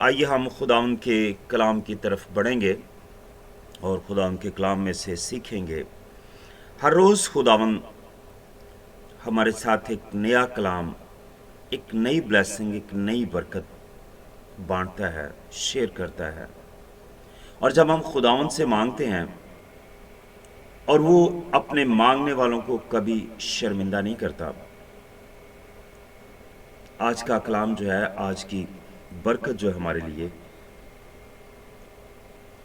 آئیے ہم خداوند کے کلام کی طرف بڑھیں گے اور خداوند کے کلام میں سے سیکھیں گے۔ ہر روز خداوند ہمارے ساتھ ایک نیا کلام، ایک نئی بلیسنگ، ایک نئی برکت بانٹتا ہے، شیئر کرتا ہے۔ اور جب ہم خداوند سے مانگتے ہیں اور وہ اپنے مانگنے والوں کو کبھی شرمندہ نہیں کرتا، آج کا کلام جو ہے، آج کی برکت جو ہے ہمارے لیے،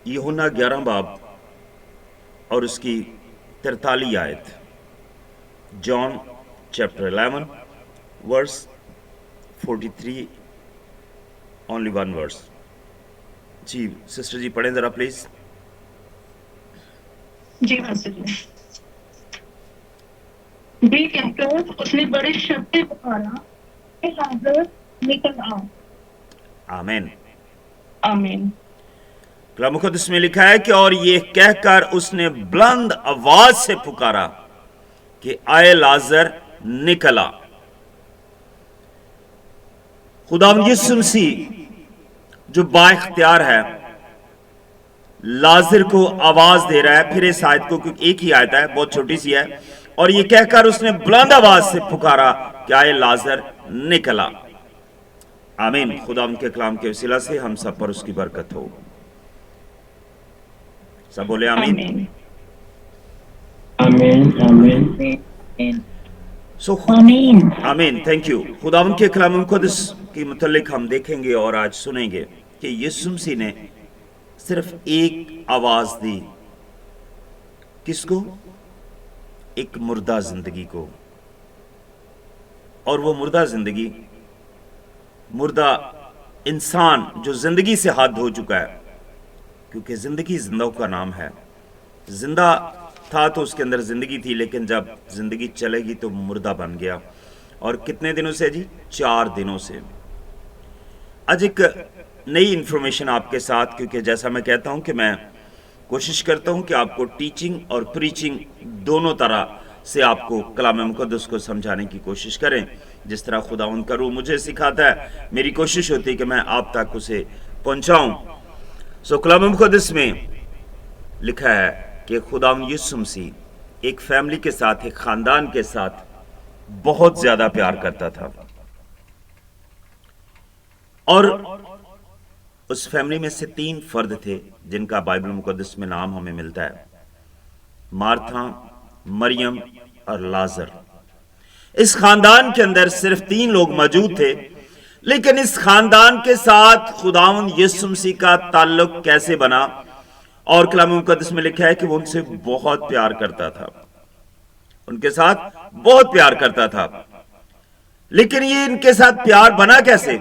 یوحنا 11 باب اور اس کی 43 آیت، جان چیپٹر 11 ورس 43، اونلی ون ورس۔ جی سسٹر جی پڑھیں ذرا پلیز۔ جی مسجد میں جی کہہ کر اس نے بڑے شب سے پکارا، اے لازر نکل آ۔ آمین۔ آمین۔ کلام مقدس میں لکھا ہے کہ اور یہ کہہ کر اس نے بلند آواز سے پکارا کہ اے لازر نکل آ۔ خداوند یسوع مسیح جو با اختیار ہے، لازر کو آواز دے رہا ہے۔ پھر اس آیت کو، کیونکہ ایک ہی آیت ہے، بہت چھوٹی سی ہے، اور یہ کہہ کر اس نے بلند آواز سے پکارا کہ اے لازر نکل آ۔ آمین۔ خداوند کے کلام کے وسیلہ سے ہم سب پر اس کی برکت ہو۔ سب بولے آمین۔ آمین۔ آمین آمین آمین۔ آمین، تھینک یو۔ خداوند کے کلام مقدس کے متعلق ہم دیکھیں گے اور آج سنیں گے کہ یسوع مسیح نے صرف ایک آواز دی۔ کس کو؟ ایک مردہ زندگی کو۔ اور وہ مردہ زندگی، مردہ انسان جو زندگی سے ہاتھ دھو چکا ہے، کیونکہ زندگی زندوں کا نام ہے۔ زندہ تھا تو اس کے اندر زندگی تھی، لیکن جب زندگی چلے گی تو مردہ بن گیا۔ اور کتنے دنوں سے جی؟ 4 دنوں سے۔ آج ایک نئی انفارمیشن آپ کے ساتھ، کیونکہ جیسا میں کہتا ہوں کہ میں کوشش کرتا ہوں کہ آپ کو ٹیچنگ اور پریچنگ دونوں طرح سے آپ کو کلام مقدس کو سمجھانے کی کوشش کریں۔ جس طرح خداوند کا روح مجھے سکھاتا ہے، میری کوشش ہوتی ہے کہ میں آپ تک اسے پہنچاؤں۔ کلام مقدس میں لکھا ہے کہ خداوند یسوع مسیح ایک فیملی کے ساتھ، ایک خاندان کے ساتھ بہت زیادہ پیار کرتا تھا، اور اس فیملی میں سے 3 فرد تھے جن کا بائبل مقدس میں نام ہمیں ملتا ہے، مارتھا، مریم اور لازر۔ اس خاندان کے اندر صرف 3 لوگ موجود تھے، لیکن اس خاندان کے ساتھ خداوند یسوع مسیح کا تعلق کیسے بنا؟ اور کلام مقدس میں لکھا ہے کہ وہ ان سے بہت پیار کرتا تھا، ان کے ساتھ بہت پیار کرتا تھا۔ لیکن یہ ان کے ساتھ پیار بنا کیسے؟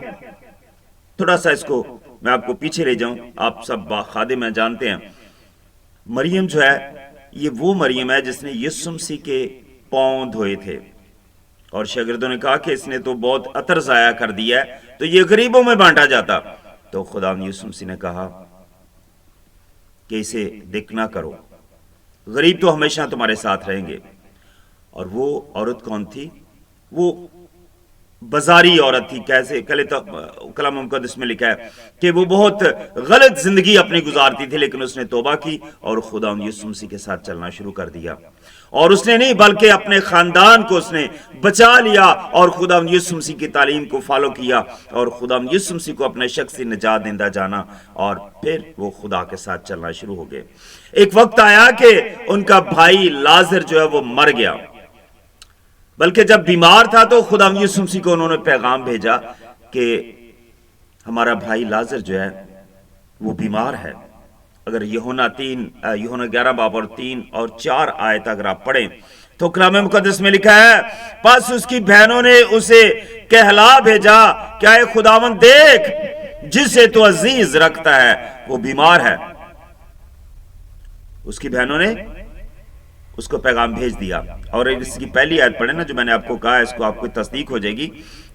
تھوڑا سا اس کو میں آپ کو پیچھے لے جاؤں۔ آپ سب خادم ہیں، جانتے ہیں مریم جو ہے، یہ وہ مریم ہے جس نے یسوع مسیح کے پاؤں دھوئے تھے، اور شاگردوں نے کہا کہ اس نے تو بہت عطر ضائع کر دیا ہے، تو یہ غریبوں میں بانٹا جاتا۔ تو خداوند یسوع مسیح نے کہا کہ اسے دیکھ نہ کرو، غریب تو ہمیشہ تمہارے ساتھ رہیں گے۔ اور وہ عورت کون تھی؟ وہ بازاری عورت تھی۔ کیسے؟ کلام مقدس میں لکھا ہے کہ وہ بہت غلط زندگی اپنی گزارتی تھی، لیکن اس نے توبہ کی اور خداوند یسوع مسیح کے ساتھ چلنا شروع کر دیا۔ اور اس نے نہیں بلکہ اپنے خاندان کو اس نے بچا لیا، اور خداوند یسوع مسیح کی تعلیم کو فالو کیا، اور خداوند یسوع مسیح کو اپنے شخصی نجات دہندہ جانا، اور پھر وہ خدا کے ساتھ چلنا شروع ہو گئے۔ ایک وقت آیا کہ ان کا بھائی لازر جو ہے وہ مر گیا، بلکہ جب بیمار تھا تو خداوند یسوع مسیح کو انہوں نے پیغام بھیجا کہ ہمارا بھائی لازر جو ہے وہ بیمار ہے۔ اگر یوحنا 11 باب اور 3 اور 4 آیت اگر آپ پڑھیں تو کلام مقدس میں لکھا ہے، پس اس کی بہنوں نے اسے کہلا بھیجا کہ اے خداوند دیکھ، جسے تو عزیز رکھتا ہے وہ بیمار ہے۔ اس کی بہنوں نے اس کو پیغام بھیج دیا۔ اور اس کی پہلی آیت پڑھیں نا، جو میں نے آپ کو کہا، اس کو آپ کو تصدیق ہو جائے گی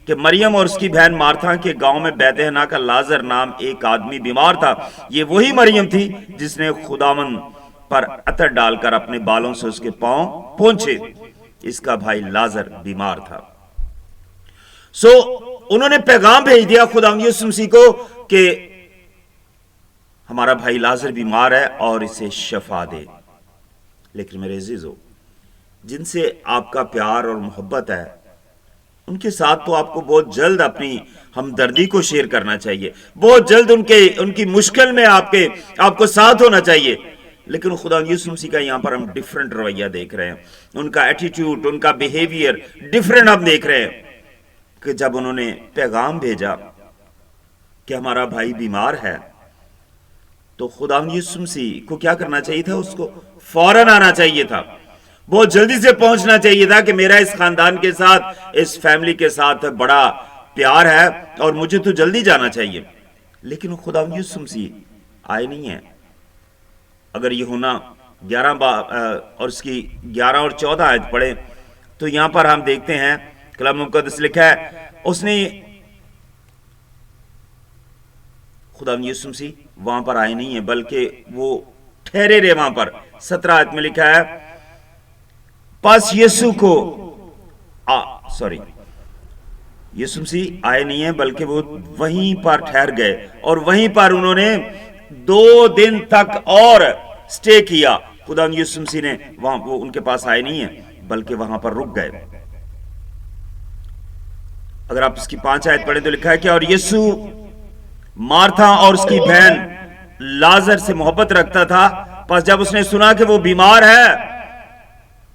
کہ مریم اور اس کی بہن مارتھا کے گاؤں میں بیت حنا کا لازر نام ایک آدمی بیمار تھا۔ یہ وہی مریم تھی جس نے خداوند پر عطر ڈال کر اپنے بالوں سے اس کے پاؤں پونچھے۔ اس کا بھائی لازر بیمار تھا۔ انہوں نے پیغام بھیج دیا خداوند یسوع مسیح کو کہ ہمارا بھائی لازر بیمار ہے اور اسے شفا دے۔ لیکن میرے عزیزو، جن سے آپ کا پیار اور محبت ہے ان کے ساتھ تو آپ کو بہت جلد اپنی ہمدردی کو شیئر کرنا چاہیے، بہت جلد ان کی مشکل میں آپ کو ساتھ ہونا چاہیے۔ لیکن خدا یسوع مسیح کا یہاں پر ہم ڈیفرنٹ رویہ دیکھ رہے ہیں، ان کا ایٹیٹیوڈ، ان کا بیہیویئر ڈیفرنٹ ہم دیکھ رہے ہیں کہ جب انہوں نے پیغام بھیجا کہ ہمارا بھائی بیمار ہے تو خدا یسوع مسیح کو کیا کرنا چاہیے تھا؟ اس کو فوراً آنا چاہیے تھا، بہت جلدی سے پہنچنا چاہیے تھا کہ میرا اس خاندان کے ساتھ، اس فیملی کے ساتھ بڑا پیار ہے اور مجھے تو جلدی جانا چاہیے۔ لیکن خدا یسوع مسیح آئے نہیں ہیں۔ اگر یوحنا 11 اور اس کی 11 اور 14 آیت پڑھیں تو یہاں پر ہم دیکھتے ہیں کلام مقدس لکھا ہے، اس نے خدا یسوع مسیح وہاں پر آئے نہیں ہیں بلکہ وہ ٹھہرے رہے وہاں پر۔ 17 آیت میں لکھا ہے، پس یسوع کو یسوع مسیح آئے نہیں ہیں بلکہ وہ وہیں پر ٹھہر گئے اور وہیں پر انہوں نے 2 دن تک اور سٹے کیا۔ خدا یسوع مسیح نے وہ ان کے پاس آئے نہیں ہیں بلکہ وہاں پر رک گئے۔ اگر آپ اس کی 5 آیت پڑھیں تو لکھا ہے کہ اور یسوع مارتھا اور اس کی بہن لازر سے محبت رکھتا تھا، پس جب اس نے سنا کہ وہ بیمار ہے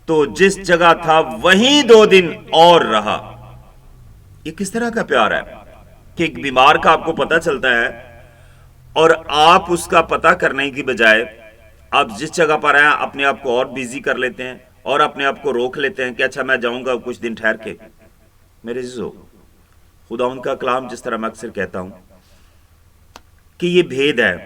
تو جس جگہ تھا وہیں 2 دن اور رہا۔ یہ کس طرح کا پیار ہے کہ ایک بیمار کا آپ کو پتہ چلتا ہے اور آپ اس کا پتہ کرنے کی بجائے آپ جس جگہ پر ہیں اپنے آپ کو اور بیزی کر لیتے ہیں اور اپنے آپ کو روک لیتے ہیں کہ اچھا میں جاؤں گا کچھ دن ٹھہر کے۔ میرے عزیزو، خدا ان کا کلام جس طرح میں اکثر کہتا ہوں کہ یہ بھید ہے،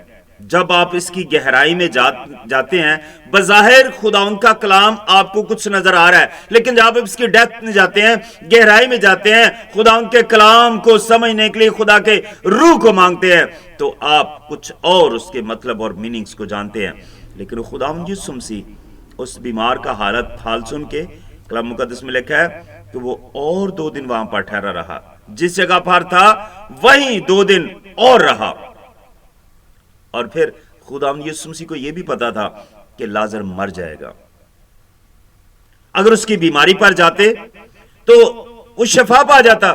جب آپ اس کی گہرائی میں جاتے ہیں بظاہر خدا ان کا کلام آپ کو کچھ نظر آ رہا ہے، لیکن جب آپ اس کی ڈیپتھ میں جاتے ہیں، گہرائی میں جاتے ہیں، خدا ان کے کلام کو سمجھنے کے لیے خدا کے روح کو مانگتے ہیں تو آپ کچھ اور اس کے مطلب اور میننگز کو جانتے ہیں۔ لیکن خدا یسوع مسیح اس بیمار کا حال سن کے کلام مقدس میں لکھا ہے کہ وہ اور 2 دن وہاں پر ٹھہرا رہا، جس جگہ پر تھا وہیں 2 دن اور رہا۔ اور پھر خدا یسوع مسیح کو یہ بھی پتا تھا کہ لازر مر جائے گا، اگر اس کی بیماری پر جاتے تو وہ شفا پا جاتا،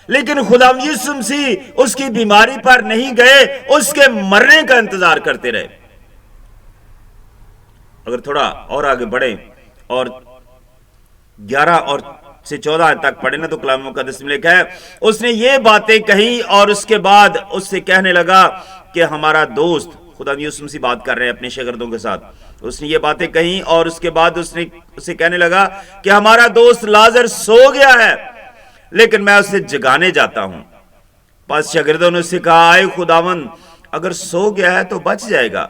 لیکن خدا یسوع مسیح اس کی بیماری پر نہیں گئے، اس کے مرنے کا انتظار کرتے رہے۔ اگر تھوڑا اور آگے بڑھیں اور 11 اور سے 14 تک پڑھیں نا تو کلام مقدس میں لکھا ہے، اس نے یہ باتیں کہی اور اس کے بعد اس سے کہنے لگا کہ ہمارا دوست، خدا یسوع مسیح بات کر رہے ہیں اپنے شاگردوں کے ساتھ، اس نے یہ باتیں کہیں اور اس کے بعد اسے کہنے لگا کہ ہمارا دوست لازر سو گیا ہے لیکن میں اسے جگانے جاتا ہوں۔ پس شاگردوں نے اسے کہا، اے خداوند، اگر سو گیا ہے تو بچ جائے گا۔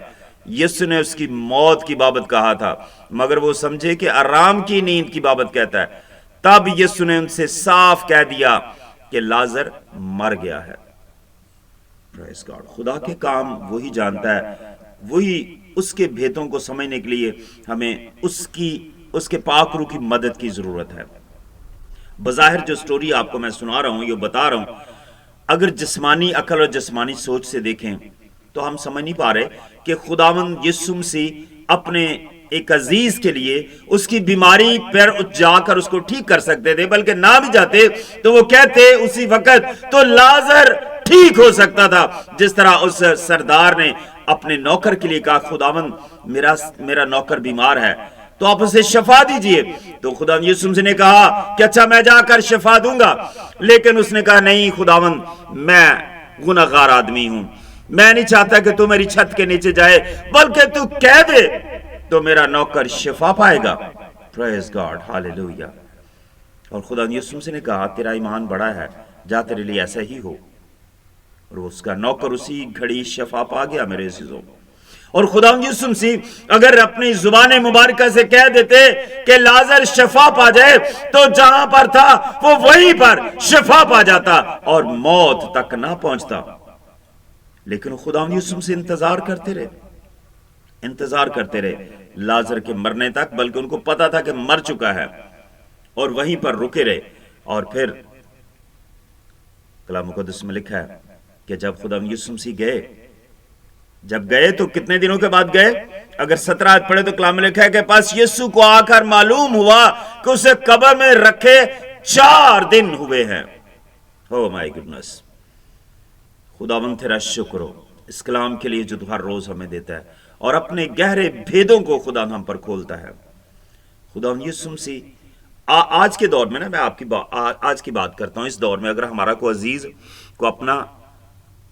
یسوع نے اس کی موت کی بابت کہا تھا، مگر وہ سمجھے کہ آرام کی نیند کی بابت کہتا ہے۔ تب یسوع نے ان سے صاف کہہ دیا کہ لازر مر گیا ہے۔ پریز گاڈ، خدا کے کام وہی جانتا ہے، وہی اس کے بھیدوں کو سمجھنے کے لیے ہمیں اس کے پاک روح کی مدد کی ضرورت ہے۔ بظاہر جو سٹوری آپ کو میں سنا رہا ہوں، یہ بتا رہا ہوں، اگر جسمانی عقل اور جسمانی سوچ سے دیکھیں تو ہم سمجھ نہیں پا رہے کہ خداوند یسوع مسیح اپنے ایک عزیز کے لیے اس کی بیماری پر جا کر اس کو ٹھیک کر سکتے تھے، بلکہ نہ بھی جاتے تو وہ کہتے اسی وقت تو لازر ٹھیک ہو سکتا تھا، جس طرح اس سردار نے اپنے نوکر کے لیے کہا، خداوند میرا نوکر بیمار ہے تو آپ اسے شفا دیجئے۔ تو خدا یسوع مسیح نے کہا کہ اچھا میں جا کر شفا دوں گا، لیکن اس نے کہا نہیں خداوند، میں گنہگار آدمی ہوں، میں نہیں چاہتا کہ تو میری چھت کے نیچے جائے، بلکہ تو کہہ دے تو میرا نوکر شفا پائے گا۔ Praise God, ہاللیلویہ۔ اور خدا یسوع مسیح نے کہا تیرا ایمان بڑا ہے، جا تیرے لیے ایسا ہی ہو، اور اس کا نوکر اسی گھڑی شفا پا گیا۔ میرے عزیزوں، اور خدا یسوع مسیح اگر اپنی زبان مبارکہ سے کہہ دیتے کہ لازر شفا پا جائے تو جہاں پر تھا وہ وہیں پر شفا پا جاتا اور موت تک نہ پہنچتا، لیکن خدا یسوع مسیح انتظار کرتے رہے لازر کے مرنے تک، بلکہ ان کو پتا تھا کہ مر چکا ہے، اور وہیں پر رکے رہے۔ اور پھر کلام مقدس میں لکھا ہے کہ جب خدا یسوع مسیح گئے جب گئے تو کتنے دنوں کے بعد گئے؟ اگر 17 آیت پڑھے تو کلام میں لکھا ہے کہ پاس یسوع کو آ کر معلوم ہوا کہ اسے قبر میں رکھے 4 دن ہوئے ہیں. او مائی گڈنس. خداوند تیرا شکر ہو اس کلام کے لیے جو تو ہر روز ہمیں دیتا ہے اور اپنے گہرے بھیدوں کو خدا ہم پر کھولتا ہے. خداوند یسوع مسیح آج کے دور میں نا، میں آپ کی آج کی بات کرتا ہوں، اس دور میں اگر ہمارا کوئی عزیز کو اپنا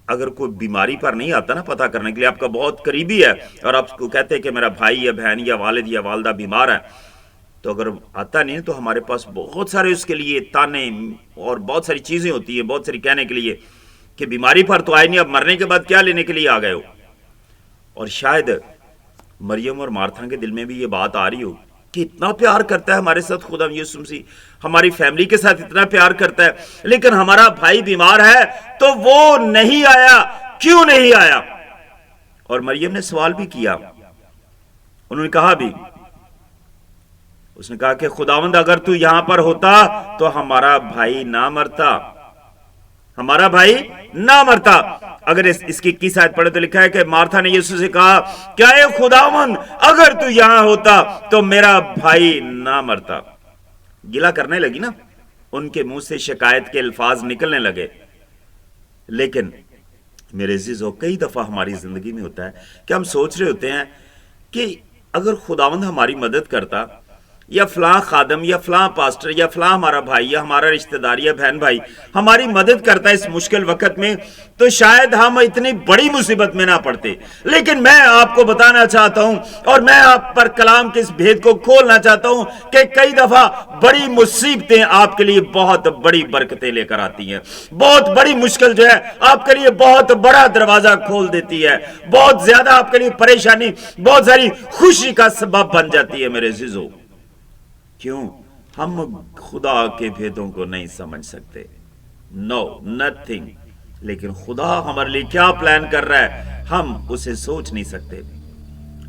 اگر کوئی بیماری پر نہیں آتا نا پتہ کرنے کے لیے، آپ کا بہت قریبی ہے اور آپ کو کہتے ہیں کہ میرا بھائی یا بہن یا والد یا والدہ بیمار ہے، تو اگر آتا نہیں تو ہمارے پاس بہت سارے اس کے لیے تانے اور بہت ساری چیزیں ہوتی ہیں، بہت ساری کہنے کے لیے کہ بیماری پر تو آئے نہیں، اب مرنے کے بعد کیا لینے کے لیے آ گئے ہو. اور شاید مریم اور مارتھا کے دل میں بھی یہ بات آ رہی ہو کہ اتنا پیار کرتا ہے ہمارے ساتھ خدا یسوع مسیح، ہماری فیملی کے ساتھ اتنا پیار کرتا ہے، لیکن ہمارا بھائی بیمار ہے تو وہ نہیں آیا، کیوں نہیں آیا؟ اور مریم نے سوال بھی کیا، انہوں نے کہا بھی، اس نے کہا کہ خداوند اگر تو یہاں پر ہوتا تو ہمارا بھائی نہ مرتا، ہمارا بھائی نہ مرتا. اگر اس کی 21 آیت پڑھے تو لکھا ہے کہ مارتھا نے یسوع سے کہا کیا اے خداوند اگر تو یہاں ہوتا تو میرا بھائی نہ مرتا. گلہ کرنے لگی نا، ان کے منہ سے شکایت کے الفاظ نکلنے لگے. لیکن میرے عزیزو، کئی دفعہ ہماری زندگی میں ہوتا ہے کہ ہم سوچ رہے ہوتے ہیں کہ اگر خداوند ہماری مدد کرتا، یا فلاں خادم یا فلاں پاسٹر یا فلاں ہمارا بھائی یا ہمارا رشتہ دار یا بہن بھائی ہماری مدد کرتا ہے اس مشکل وقت میں، تو شاید ہم اتنی بڑی مصیبت میں نہ پڑتے. لیکن میں آپ کو بتانا چاہتا ہوں اور میں آپ پر کلام کے اس بھید کو کھولنا چاہتا ہوں کہ کئی دفعہ بڑی مصیبتیں آپ کے لیے بہت بڑی برکتیں لے کر آتی ہیں. بہت بڑی مشکل جو ہے آپ کے لیے بہت بڑا دروازہ کھول دیتی ہے، بہت زیادہ آپ کے لیے پریشانی بہت ساری خوشی کا سبب بن جاتی ہے. میرے عزیزو، کیوں ہم خدا کے بھیدوں کو نہیں سمجھ سکتے؟ نو نتھنگ. لیکن خدا ہمارے لیے کیا پلان کر رہا ہے ہم اسے سوچ نہیں سکتے.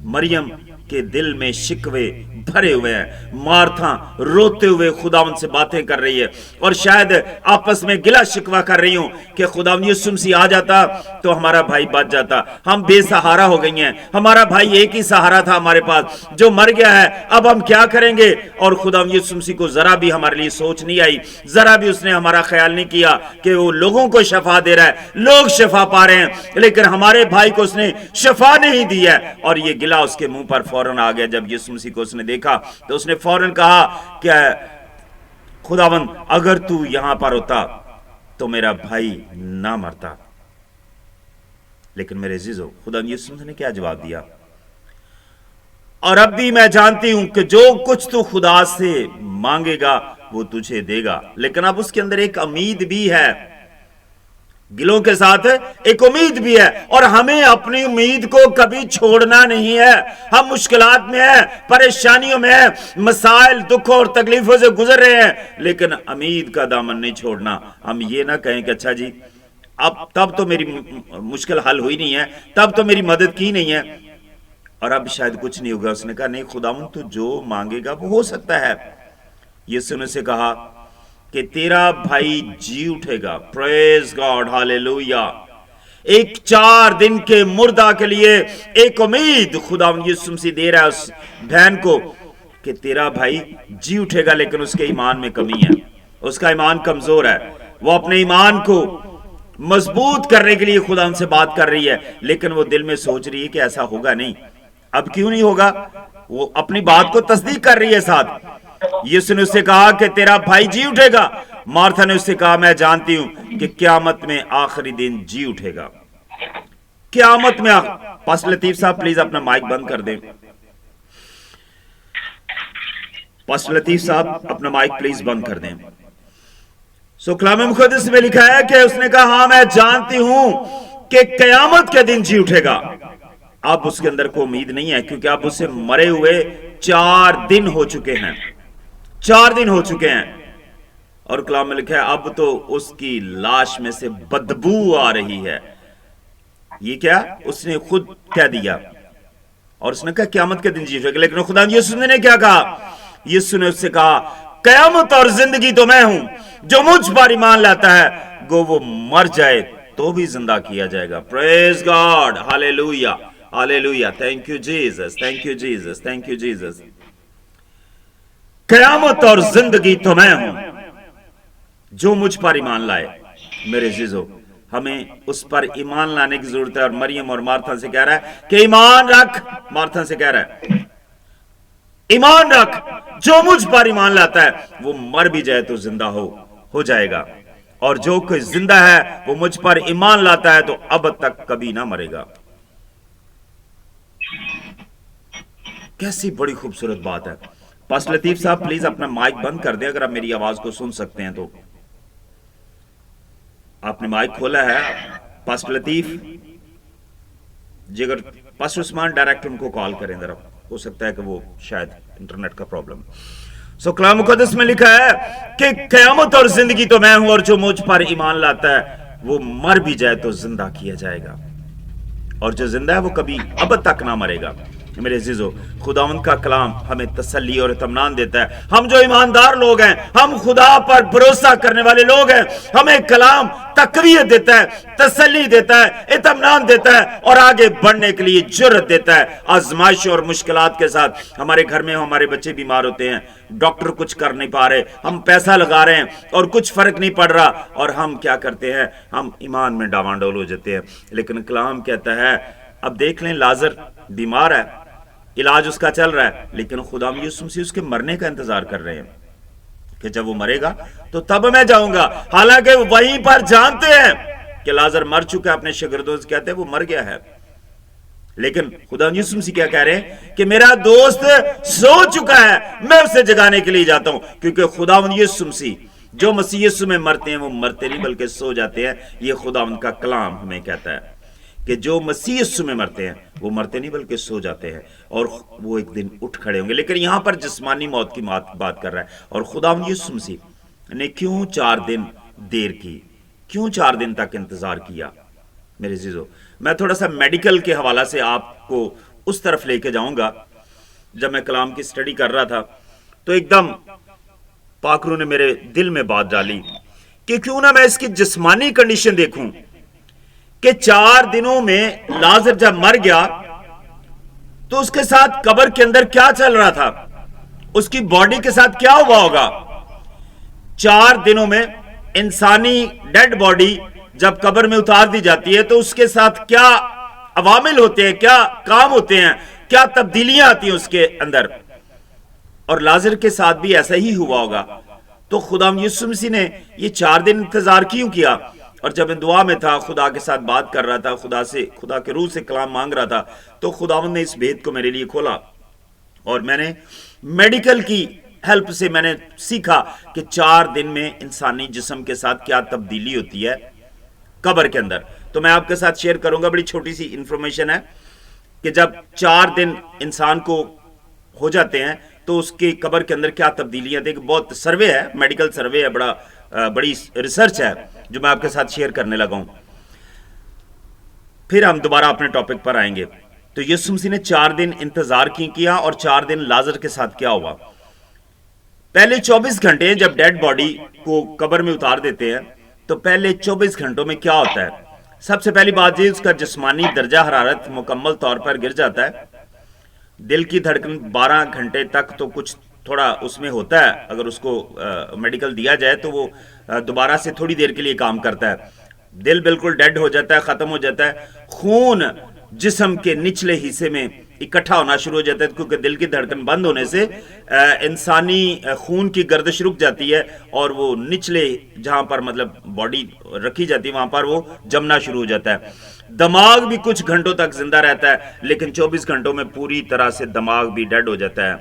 مریم کے دل میں شکوے بھرے ہوئے ہیں، مارتھا روتے ہوئے خداوند سے باتیں کر رہی ہے اور شاید آپس میں گلا شکوہ کر رہی ہوں کہ خداوند یسوع مسیح آ جاتا تو ہمارا بھائی بچ جاتا. ہم بے سہارا ہو گئی ہیں، ہمارا بھائی ایک ہی سہارا تھا ہمارے پاس جو مر گیا ہے، اب ہم کیا کریں گے؟ اور خداوند یسوع مسیح کو ذرا بھی ہمارے لیے سوچ نہیں آئی، ذرا بھی اس نے ہمارا خیال نہیں کیا کہ وہ لوگوں کو شفا دے رہا ہے، لوگ شفا پا رہے ہیں، لیکن ہمارے بھائی کو اس نے شفا نہیں دی ہے. اور یہ گلا اس کے منہ پر فوراً آ گیا. جب یسوع مسیح کو اس نے دیکھا تو اس نے فوراً کہا کہ خداوند اگر تو یہاں پر ہوتا تو میرا بھائی نہ مرتا. لیکن میرے عزیزو، خدا یسوع مسیح نے کیا جواب دیا؟ اور اب بھی میں جانتی ہوں کہ جو کچھ تو خدا سے مانگے گا وہ تجھے دے گا. لیکن اب اس کے اندر ایک امید بھی ہے، گلوں کے ساتھ ایک امید بھی ہے، اور ہمیں اپنی امید کو کبھی چھوڑنا نہیں ہے. ہم مشکلات میں ہیں، پریشانیوں میں ہیں، مسائل، دکھوں اور تکلیفوں سے گزر رہے ہیں، لیکن امید کا دامن نہیں چھوڑنا. ہم یہ نہ کہیں کہ اچھا جی اب تب تو میری مشکل حل ہوئی نہیں ہے، تب تو میری مدد کی نہیں ہے اور اب شاید کچھ نہیں ہوگا. اس نے کہا نہیں خداوند تو جو مانگے گا وہ ہو سکتا ہے. یسوع نے سے کہا کہ تیرا بھائی جی اٹھے گا. Praise God, hallelujah. ایک 4 دن کے مردہ کے لیے ایک امید خداوند یسوع مسیح دے رہا ہے اس بہن کو کہ تیرا بھائی جی اٹھے گا. لیکن اس کے ایمان میں کمی ہے، اس کا ایمان کمزور ہے. وہ اپنے ایمان کو مضبوط کرنے کے لیے خداوند سے بات کر رہی ہے، لیکن وہ دل میں سوچ رہی ہے کہ ایسا ہوگا نہیں. اب کیوں نہیں ہوگا؟ وہ اپنی بات کو تصدیق کر رہی ہے ساتھ. یسوع نے اس سے کہا کہ تیرا بھائی جی اٹھے گا. مارتھا نے اس سے کہا میں جانتی ہوں کہ قیامت میں آخری دن جی اٹھے گا. قیامت میں پاسٹر لطیف صاحب پلیز اپنا مائک بند کر دیں. پاسٹر لطیف صاحب اپنا مائک پلیز بند کر دیں. سو کلام مقدس میں لکھا ہے کہ اس نے کہا ہاں میں جانتی ہوں کہ قیامت کے دن جی اٹھے گا. اب اس کے اندر کوئی امید نہیں ہے کیونکہ اب اسے مرے ہوئے 4 دن ہو چکے ہیں، 4 دن ہو چکے ہیں. اور کلام میں لکھا ہے اب تو اس کی لاش میں سے بدبو آ رہی ہے. یہ کیا اس نے خود کہہ دیا اور اس نے کہا قیامت کے دن جی اٹھے گا. لیکن خدا یسوع نے کیا کہا؟ یسوع نے اس سے کہا قیامت اور زندگی تو میں ہوں، جو مجھ پر ایمان لاتا ہے گو وہ مر جائے تو بھی زندہ کیا جائے گا. Praise God, hallelujah hallelujah. Thank you Jesus, thank you Jesus, thank you Jesus. قیامت اور زندگی تو میں ہوں, جو مجھ پر ایمان لائے. میرے عزیزو, ہمیں اس پر ایمان لانے کی ضرورت ہے. اور مریم اور مارتھا سے کہہ رہا ہے کہ ایمان رکھ. مارتھا سے کہہ رہا ہے ایمان رکھ, جو مجھ پر ایمان لاتا ہے وہ مر بھی جائے تو زندہ ہو جائے گا. اور جو کوئی زندہ ہے وہ مجھ پر ایمان لاتا ہے تو اب تک کبھی نہ مرے گا. کیسی بڑی خوبصورت بات ہے. پاسٹر لطیف صاحب پلیز اپنا مائک بند کر دیں اگر آپ میری آواز کو سن سکتے ہیں تو. آپ نے مائک کھولا ہے پاسٹر لطیف جی. اگر پاسٹر عثمان ڈائریکٹ ان کو کال کریں ذرا, ہو سکتا ہے کہ وہ شاید انٹرنیٹ کا پرابلم. سو کلام مقدس میں لکھا ہے کہ قیامت اور زندگی تو میں ہوں, اور جو مجھ پر ایمان لاتا ہے وہ مر بھی جائے تو زندہ کیا جائے گا. اور جو زندہ ہے وہ کبھی اب تک نہ مرے گا. میرے عزیزو, خداوند کا کلام ہمیں تسلی اور اطمینان دیتا ہے. ہم جو ایماندار لوگ ہیں, ہم خدا پر بھروسہ کرنے والے لوگ ہیں, ہمیں کلام تقویت دیتا ہے, تسلی دیتا ہے, اطمینان دیتا ہے, اور آگے بڑھنے کے لیے جرأت دیتا ہے. آزمائش اور مشکلات کے ساتھ ہمارے گھر میں ہمارے بچے بیمار ہوتے ہیں, ڈاکٹر کچھ کر نہیں پا رہے, ہم پیسہ لگا رہے ہیں اور کچھ فرق نہیں پڑ رہا, اور ہم کیا کرتے ہیں, ہم ایمان میں ڈاواڈول ہو جاتے ہیں. لیکن کلام کہتا ہے, اب دیکھ لیں لازر بیمار ہے, علاج اس کا چل رہا ہے, لیکن خدا یسوع مسیح اس کے مرنے کا انتظار کر رہے ہیں کہ جب وہ مرے گا تو تب میں جاؤں گا. حالانکہ وہیں پر جانتے ہیں کہ لازر مر چکا ہے. اپنے شاگردوں سے کہتے ہیں وہ مر گیا ہے, لیکن خدا یسوع مسیح کیا کہہ رہے ہیں کہ میرا دوست سو چکا ہے, میں اسے جگانے کے لیے جاتا ہوں. کیونکہ خداوند یسوع مسیح جو مسیح یسوع میں مرتے ہیں وہ مرتے نہیں بلکہ سو جاتے ہیں. یہ خداوند کا کلام ہمیں کہتا ہے کہ جو مسیح یسوع میں مرتے ہیں وہ مرتے نہیں بلکہ سو جاتے ہیں, اور وہ ایک دن اٹھ کھڑے ہوں گے. لیکن یہاں پر جسمانی موت کی بات کر رہا ہے. اور خداوند یسوع مسیح نے کیوں 4 دن دیر کی, کیوں 4 دن تک انتظار کیا؟ میرے عزیزو, میں تھوڑا سا میڈیکل کے حوالہ سے آپ کو اس طرف لے کے جاؤں گا. جب میں کلام کی سٹڈی کر رہا تھا تو ایک دم پاک روح نے میرے دل میں بات ڈالی کہ کیوں نہ میں اس کی جسمانی کنڈیشن دیکھوں کہ 4 دنوں میں لازر جب مر گیا تو اس کے ساتھ قبر کے اندر کیا چل رہا تھا, اس کی باڈی کے ساتھ کیا ہوا ہوگا. 4 دنوں میں انسانی ڈیڈ باڈی جب قبر میں اتار دی جاتی ہے تو اس کے ساتھ کیا عوامل ہوتے ہیں, کیا کام ہوتے ہیں, کیا تبدیلیاں آتی ہیں اس کے اندر. اور لازر کے ساتھ بھی ایسا ہی ہوا ہوگا. تو خدا یسوع مسیح نے یہ 4 دن انتظار کیوں کیا؟ اور جب میں دعا میں تھا, خدا کے ساتھ بات کر رہا تھا, خدا کے روح سے کلام مانگ رہا تھا, تو خداوند نے اس بھید کو میرے لیے کھولا. اور میں نے میڈیکل کی ہیلپ سے میں نے سیکھا کہ 4 دن میں انسانی جسم کے ساتھ کیا تبدیلی ہوتی ہے قبر کے اندر. تو میں آپ کے ساتھ شیئر کروں گا. بڑی چھوٹی سی انفارمیشن ہے کہ جب 4 دن انسان کو ہو جاتے ہیں تو اس کی قبر کے اندر کیا تبدیلیاں. ایک بہت سروے ہے, میڈیکل سروے ہے, بڑی ریسرچ ہے جو میں آپ کے ساتھ شیئر کرنے لگا ہوں. پھر ہم دوبارہ اپنے ٹاپک پر آئیں گے. تو یسوع مسیح نے 4 دن انتظار کیا, اور 4 دن لازر کے ساتھ کیا ہوا. پہلے 24 گھنٹے جب ڈیڈ باڈی کو قبر میں اتار دیتے ہیں تو پہلے 24 گھنٹوں میں کیا ہوتا ہے؟ سب سے پہلی بات یہ, اس کا جسمانی درجہ حرارت مکمل طور پر گر جاتا ہے. دل کی دھڑکن 12 گھنٹے تک تو کچھ تھوڑا اس میں ہوتا ہے, اگر اس کو میڈیکل دیا جائے تو وہ دوبارہ سے تھوڑی دیر کے لیے کام کرتا ہے. دل بالکل ڈیڈ ہو جاتا ہے, ختم ہو جاتا ہے. خون جسم کے نچلے حصے میں اکٹھا ہونا شروع ہو جاتا ہے, کیونکہ دل کی دھڑکن بند ہونے سے انسانی خون کی گردش رک جاتی ہے, اور وہ نچلے جہاں پر مطلب باڈی رکھی جاتی ہے وہاں پر وہ جمنا شروع ہو جاتا ہے. دماغ بھی کچھ گھنٹوں تک زندہ رہتا ہے, لیکن 24 گھنٹوں میں پوری طرح سے دماغ بھی ڈیڈ ہو جاتا ہے,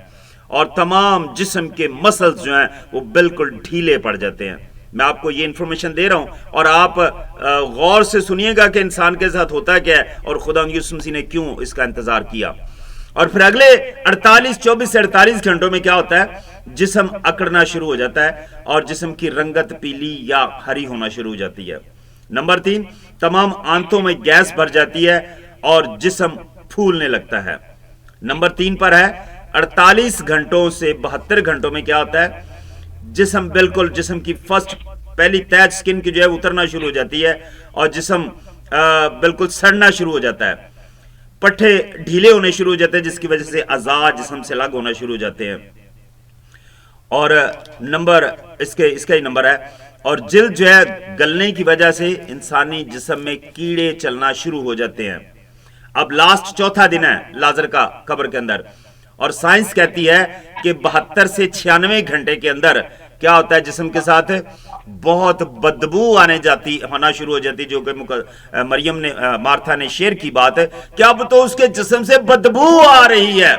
اور تمام جسم کے مسلز جو ہیں وہ بالکل ڈھیلے پڑ جاتے ہیں. میں آپ کو یہ انفارمیشن دے رہا ہوں, اور آپ غور سے سنیے گا کہ انسان کے ساتھ ہوتا کیا ہے, اور خدا یسوع مسیح نے کیوں اس کا انتظار کیا. اور پھر اگلے 24 سے 48 گھنٹوں میں کیا ہوتا ہے؟ جسم اکڑنا شروع ہو جاتا ہے, اور جسم کی رنگت پیلی یا ہری ہونا شروع ہو جاتی ہے. نمبر 3, تمام آنتوں میں گیس بھر جاتی ہے اور جسم پھولنے لگتا ہے. نمبر 3 پر ہے 48 گھنٹوں سے 72 گھنٹوں میں کیا ہوتا ہے؟ جسم بالکل جسم کی پہلی تہ سکن کی جو ہے اترنا شروع ہو جاتی ہے اور جسم بالکل سڑنا شروع ہو جاتا ہے، پٹھے ڈھیلے ہونے شروع ہو جاتے ہیں، جس کی وجہ سے اعضاء جسم سے الگ ہونا شروع ہو جاتے ہیں، اور نمبر اس کا ہی نمبر ہے، اور جلد جو ہے گلنے کی وجہ سے انسانی جسم میں کیڑے چلنا شروع ہو جاتے ہیں۔ اب لاسٹ چوتھا دن ہے لازر کا قبر کے اندر، اور سائنس کہتی ہے کہ 72 سے 96 گھنٹے کے اندر کیا ہوتا ہے، جسم کے ساتھ بہت بدبو ہونا شروع ہو جاتی، جو کہ مریم نے مارتھا نے شیئر کی بات ہے کہ اب تو اس کے جسم سے بدبو آ رہی ہے۔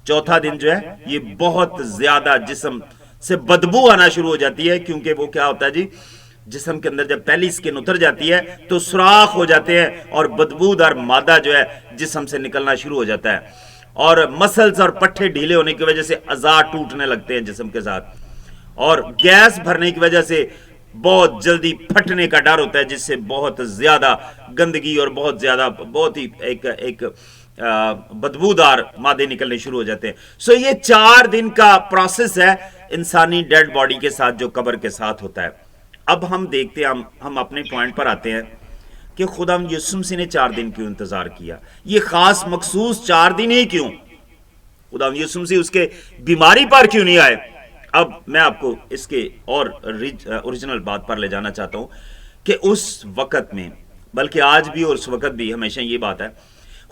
چوتھا دن جو ہے یہ بہت زیادہ جسم سے بدبو آنا شروع ہو جاتی ہے، کیونکہ وہ کیا ہوتا ہے جی، جسم کے اندر جب پہلی سکن اتر جاتی ہے تو سوراخ ہو جاتے ہیں اور بدبودار مادہ جو ہے جسم سے نکلنا شروع ہو جاتا ہے، اور مسلز اور پٹھے ڈھیلے ہونے کی وجہ سے اعضاء ٹوٹنے لگتے ہیں جسم کے ساتھ، اور گیس بھرنے کی وجہ سے بہت جلدی پھٹنے کا ڈر ہوتا ہے، جس سے بہت زیادہ گندگی اور بہت ہی ایک بدبودار مادے نکلنے شروع ہو جاتے ہیں۔ یہ 4 دن کا پروسیس ہے انسانی ڈیڈ باڈی کے ساتھ جو قبر کے ساتھ ہوتا ہے۔ اب ہم دیکھتے ہیں، ہم اپنے پوائنٹ پر آتے ہیں کہ خدا یسوع مسیح نے 4 دن کیوں انتظار کیا، یہ خاص مخصوص 4 دن ہی کیوں، خدا یسوع مسیح اس کے بیماری پر کیوں نہیں آئے؟ اب میں آپ کو اس کے اور اوریجنل بات پر لے جانا چاہتا ہوں کہ اس وقت میں، بلکہ آج بھی اور اس وقت بھی ہمیشہ یہ بات ہے،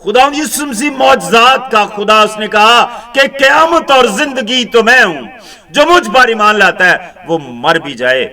خدا یسوع مسیح معجزات کا خدا، اس نے کہا کہ قیامت اور زندگی تو میں ہوں، جو مجھ پر ایمان لاتا ہے وہ مر بھی جائے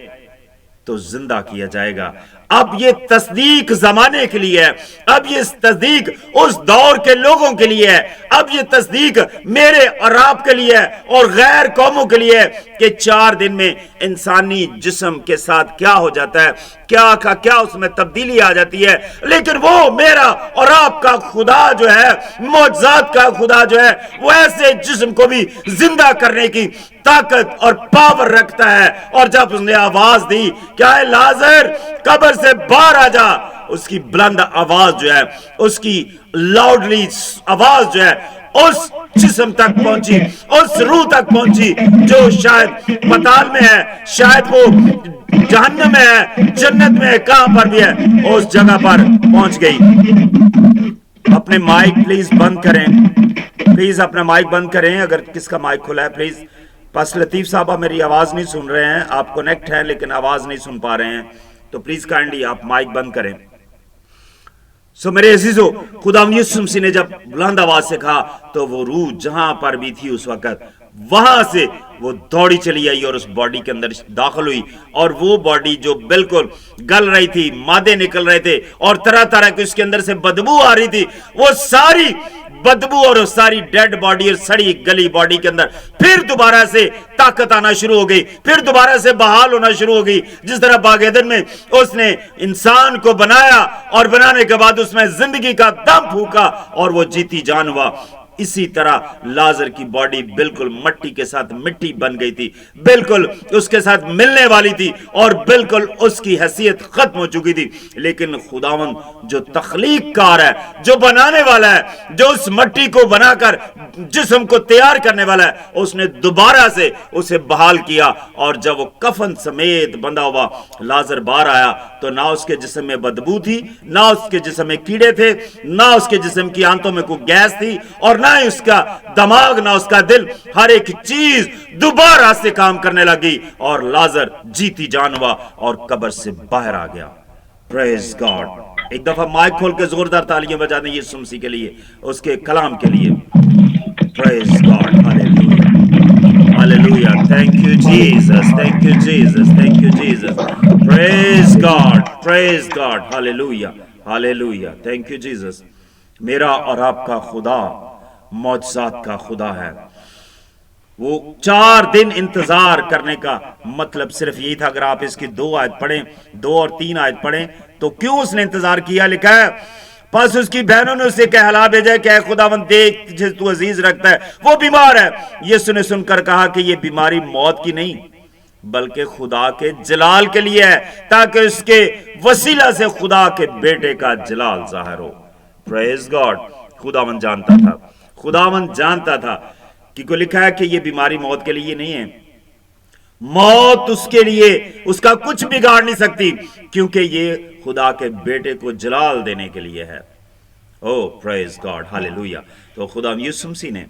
تو زندہ کیا جائے گا۔ اب یہ تصدیق زمانے کے لیے ہے، اب یہ تصدیق اس دور کے لوگوں کے لیے ہے، اب یہ تصدیق میرے اور آپ کے لیے ہے اور غیر قوموں کے لیے ہے کہ 4 دن میں انسانی جسم کے ساتھ کیا ہو جاتا ہے، کیا اس میں تبدیلی آ جاتی ہے۔ لیکن وہ میرا اور آپ کا خدا جو ہے، معجزات کا خدا جو ہے، وہ ایسے جسم کو بھی زندہ کرنے کی طاقت اور پاور رکھتا ہے۔ اور جب اس نے آواز دی کیا ہے، لازر قبر سے باہر آ جا، اس کی بلند آواز جو ہے، اس کی لاؤڈلی آواز جو ہے اس جسم تک پہنچی، اس روح تک پہنچی جو شاید پتال میں ہے، شاید وہ جہنم میں ہے، جنت میں ہے، کہاں پر بھی ہے، اس جگہ پر پہنچ گئی۔ اپنے مائک پلیز بند کریں، پلیز اپنا مائک بند کریں، اگر کس کا مائک کھلا ہے پلیز۔ پاس لطیف صاحبہ میری آواز نہیں سن رہے ہیں، آپ کنیکٹ ہیں لیکن آواز نہیں سن پا رہے ہیں، تو پلیز کائنڈلی آپ مائک بند کریں۔ میرے عزیزو، خدا یسوع مسیح نے جب بلند آواز سے کہا تو وہ روح جہاں پر بھی تھی اس وقت، وہاں سے وہ دوڑی چلی آئی اور اس باڈی کے اندر داخل ہوئی، اور وہ باڈی جو بالکل گل رہی تھی، مادے نکل رہے تھے اور طرح طرح کی اس کے اندر سے بدبو آ رہی تھی، وہ ساری بدبو اور ساری ڈیڈ باڈی اور سڑی گلی باڈی کے اندر پھر دوبارہ سے طاقت آنا شروع ہو گئی، پھر دوبارہ سے بحال ہونا شروع ہو گئی۔ جس طرح باغ ایدن میں اس نے انسان کو بنایا اور بنانے کے بعد اس میں زندگی کا دم پھونکا اور وہ جیتی جان ہوا، اسی طرح لازر کی باڈی بالکل مٹی کے ساتھ مٹی بن گئی تھی، بالکل اس کے ساتھ ملنے والی تھی اور بالکل اس کی حیثیت ختم ہو چکی تھی۔ لیکن خداوند جو تخلیق کار ہے، جو بنانے والا ہے، جو اس مٹی کو بنا کر جسم کو تیار کرنے والا ہے، اس نے دوبارہ سے اسے بحال کیا، اور جب وہ کفن سمیت بندھا ہوا لازر باہر آیا تو نہ اس کے جسم میں بدبو تھی، نہ اس کے جسم میں کیڑے تھے، نہ اس کے جسم کی آنتوں میں کوئی گیس تھی، اور نہ اس کا دماغ، نہ اس کا دل، ہر ایک چیز دوبارہ سے کام کرنے لگی اور لازر جیتی جان ہوا اور قبر سے باہر آ گیا۔ پریز گاڈ۔ ایک دفعہ مائک کھول کے زوردار تالیاں بجا دیں یسوع مسیح کے لیے، اس کے کلام کے لیے۔ Praise God, hallelujah, hallelujah, thank you Jesus, thank you Jesus, thank you Jesus, praise God, praise God, hallelujah, hallelujah, thank you Jesus. میرا اور آپ کا خدا معجزات کا خدا ہے۔ وہ 4 دن انتظار کرنے کا مطلب صرف یہی تھا۔ اگر آپ اس کی 2 آیت پڑھیں، 2 اور 3 آیت پڑھیں تو کیوں اس نے انتظار کیا، لکھا ہے پس اس کی بہنوں نے اسے کہلا بھیجا کہ اے خداوند دیکھ جسے تو عزیز رکھتا ہے وہ بیمار ہے۔ یسوع نے سن کر کہا کہ یہ بیماری موت کی نہیں بلکہ خدا کے جلال کے لیے ہے، تاکہ اس کے وسیلہ سے خدا کے بیٹے کا جلال ظاہر ہو۔ پریز گاڈ۔ خداوند جانتا تھا، خداوند جانتا تھا، کیونکہ لکھا ہے کہ یہ بیماری موت کے لیے نہیں ہے، موت اس کے لیے اس کا کچھ بگاڑ نہیں سکتی، کیونکہ یہ خدا کے بیٹے کو جلال دینے کے لیے ہے۔ او پریز گاڈ، ہاللیلویہ۔ تو خدا یسوع مسیح نے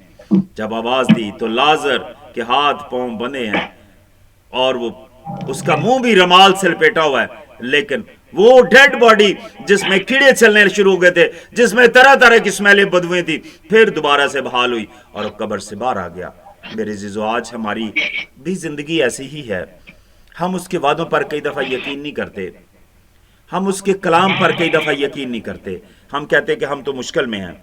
جب آواز دی تو لازر کے ہاتھ پاؤں بندھے ہیں اور وہ اس کا منہ بھی رمال سے لپیٹا ہوا ہے، لیکن وہ ڈیڈ باڈی جس میں کیڑے چلنے شروع ہو گئے تھے، جس میں طرح طرح کی سمیلیں بدبوئیں تھی، پھر دوبارہ سے بحال ہوئی اور قبر سے باہر آ گیا۔ میرے عزیزو، آج ہماری بھی زندگی ایسی ہی ہے۔ ہم اس کے وعدوں پر کئی دفعہ یقین نہیں کرتے، ہم اس کے کلام پر کئی دفعہ یقین نہیں کرتے۔ ہم کہتے ہیں کہ ہم تو مشکل میں ہیں،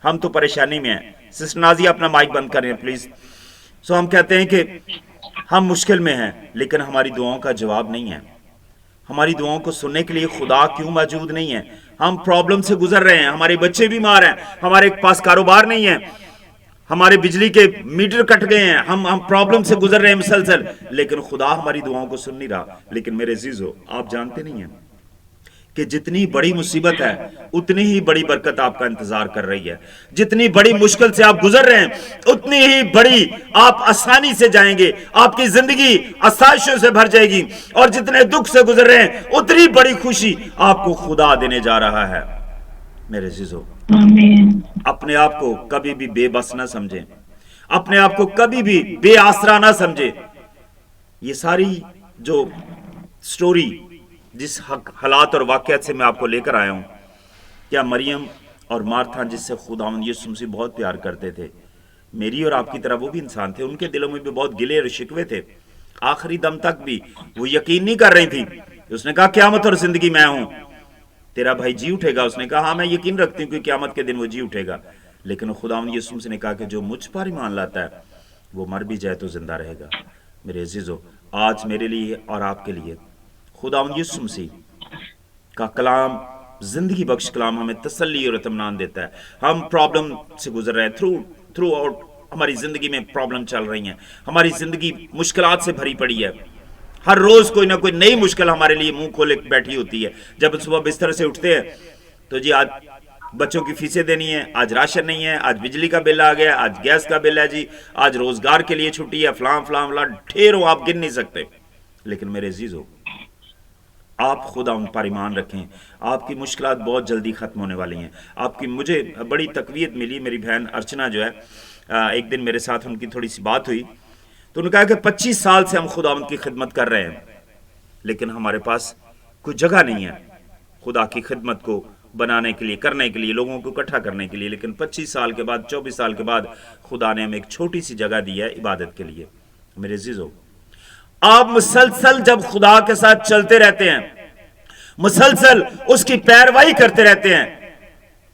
ہم تو پریشانی میں ہیں۔ سسٹر نازیہ اپنا مائک بند کریں پلیز۔ ہم کہتے ہیں کہ ہم مشکل میں ہیں، لیکن ہماری دعاؤں کا جواب نہیں ہے۔ ہماری دعاؤں کو سننے کے لیے خدا کیوں موجود نہیں ہے؟ ہم پرابلم سے گزر رہے ہیں، ہمارے بچے بیمار ہیں، ہمارے پاس کاروبار نہیں ہے، ہمارے بجلی کے میٹر کٹ گئے ہیں، ہم پرابلم سے گزر رہے ہیں مسلسل، لیکن خدا ہماری دعاؤں کو سن نہیں رہا۔ لیکن میرے عزیزو، آپ جانتے نہیں ہیں کہ جتنی بڑی مصیبت ہے اتنی ہی بڑی برکت آپ کا انتظار کر رہی ہے۔ جتنی بڑی مشکل سے آپ گزر رہے ہیں اتنی ہی بڑی آپ آسانی سے جائیں گے، آپ کی زندگی آسائشوں سے بھر جائے گی، اور جتنے دکھ سے گزر رہے ہیں اتنی بڑی خوشی آپ کو خدا دینے جا رہا ہے۔ میرے عزیزو، آمین۔ اپنے آپ کو کبھی بھی بے بس نہ سمجھیں، اپنے آپ کو کبھی بھی بے آسرا نہ سمجھیں۔ یہ ساری جو سٹوری جس حالات اور واقعات سے میں آپ کو لے کر آیا ہوں، کیا مریم اور مارتھا جس سے خداوند یسوع مسیح بہت پیار کرتے تھے، میری اور آپ کی طرح وہ بھی انسان تھے، ان کے دلوں میں بھی بہت گلے اور شکوے تھے۔ آخری دم تک بھی وہ یقین نہیں کر رہی تھی۔ اس نے کہا قیامت اور زندگی میں ہوں، تیرا بھائی جی اٹھے گا۔ اس نے کہا ہاں میں یقین رکھتی ہوں کہ قیامت کے دن وہ جی اٹھے گا، لیکن خداوند یسوع مسیح نے کہا کہ جو مجھ پر ایمان لاتا ہے وہ مر بھی جائے تو زندہ رہے گا۔ میرے عزیزو، آج میرے لیے اور آپ کے لیے خداوند یسوع مسیح کا کلام، زندگی بخش کلام، ہمیں تسلی اور اطمینان دیتا ہے۔ ہم پرابلم سے گزر رہے ہیں، تھرو آؤٹ ہماری زندگی میں پرابلم چل رہی ہیں، ہماری زندگی مشکلات سے بھری پڑی ہے۔ ہر روز کوئی نہ کوئی نئی مشکل ہمارے لیے منہ کھولے بیٹھی ہوتی ہے۔ جب صبح بستر سے اٹھتے ہیں تو جی آج بچوں کی فیسیں دینی ہے، آج راشن نہیں ہے، آج بجلی کا بل آ گیا، آج گیس کا بل ہے، جی آج روزگار کے لیے چھٹی ہے، فلاں فلاں فلاں، ڈھیروں آپ گن نہیں سکتے۔ لیکن میرے عزیزو، آپ خدا ان پر ایمان رکھیں، آپ کی مشکلات بہت جلدی ختم ہونے والی ہیں۔ آپ کی مجھے بڑی تقویت ملی، میری بہن ارچنا جو ہے، ایک دن میرے ساتھ ان کی تھوڑی سی بات ہوئی تو انہوں نے کہا کہ 25 سال سے ہم خداوند کی خدمت کر رہے ہیں، لیکن ہمارے پاس کوئی جگہ نہیں ہے خدا کی خدمت کو بنانے کے لیے، کرنے کے لیے، لوگوں کو اکٹھا کرنے کے لیے۔ لیکن 25 سال کے بعد، 24 سال کے بعد خدا نے ہمیں ایک چھوٹی سی جگہ دی ہے عبادت کے لیے۔ میرے عزیزو، آپ مسلسل جب خدا کے ساتھ چلتے رہتے ہیں، مسلسل اس کی پیروی کرتے رہتے ہیں،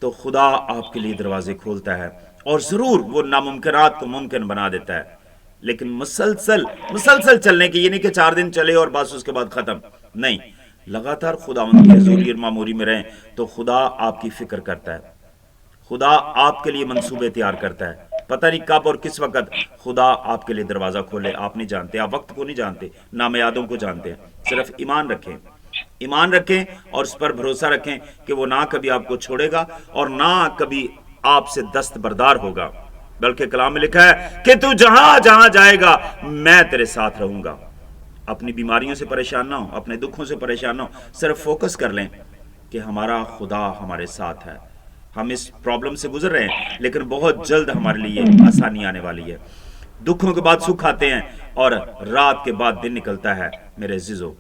تو خدا آپ کے لیے دروازے کھولتا ہے، اور ضرور وہ ناممکنات کو ممکن بنا دیتا ہے۔ لیکن مسلسل چلنے کی، یہ نہیں کہ 4 دن چلے اور بس اس کے بعد ختم، نہیں، لگاتار خداوند کی حضوری اور معموری میں رہیں تو خدا آپ کی فکر کرتا ہے، خدا آپ کے لیے منصوبے تیار کرتا ہے۔ پتہ نہیں کب اور کس وقت خدا آپ کے لیے دروازہ کھولے، آپ نہیں جانتے، آپ وقت کو نہیں جانتے، نامیادوں کو جانتے ہیں۔ صرف ایمان رکھیں اور اس پر بھروسہ رکھیں کہ وہ نہ کبھی آپ کو چھوڑے گا اور نہ کبھی آپ سے دستبردار ہوگا، بلکہ کلام میں لکھا ہے کہ تو جہاں جہاں جائے گا میں تیرے ساتھ رہوں گا۔ اپنی بیماریوں سے پریشان نہ ہو، اپنے دکھوں سے پریشان نہ ہو، صرف فوکس کر لیں کہ ہمارا خدا ہمارے ساتھ ہے۔ ہم اس پرابلم سے گزر رہے ہیں، لیکن بہت جلد ہمارے لیے آسانی آنے والی ہے۔ دکھوں کے بعد سکھ آتے ہیں اور رات کے بعد دن نکلتا ہے میرے عزیزو،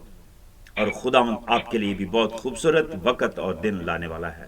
اور خدا آپ کے لیے بھی بہت خوبصورت وقت اور دن لانے والا ہے۔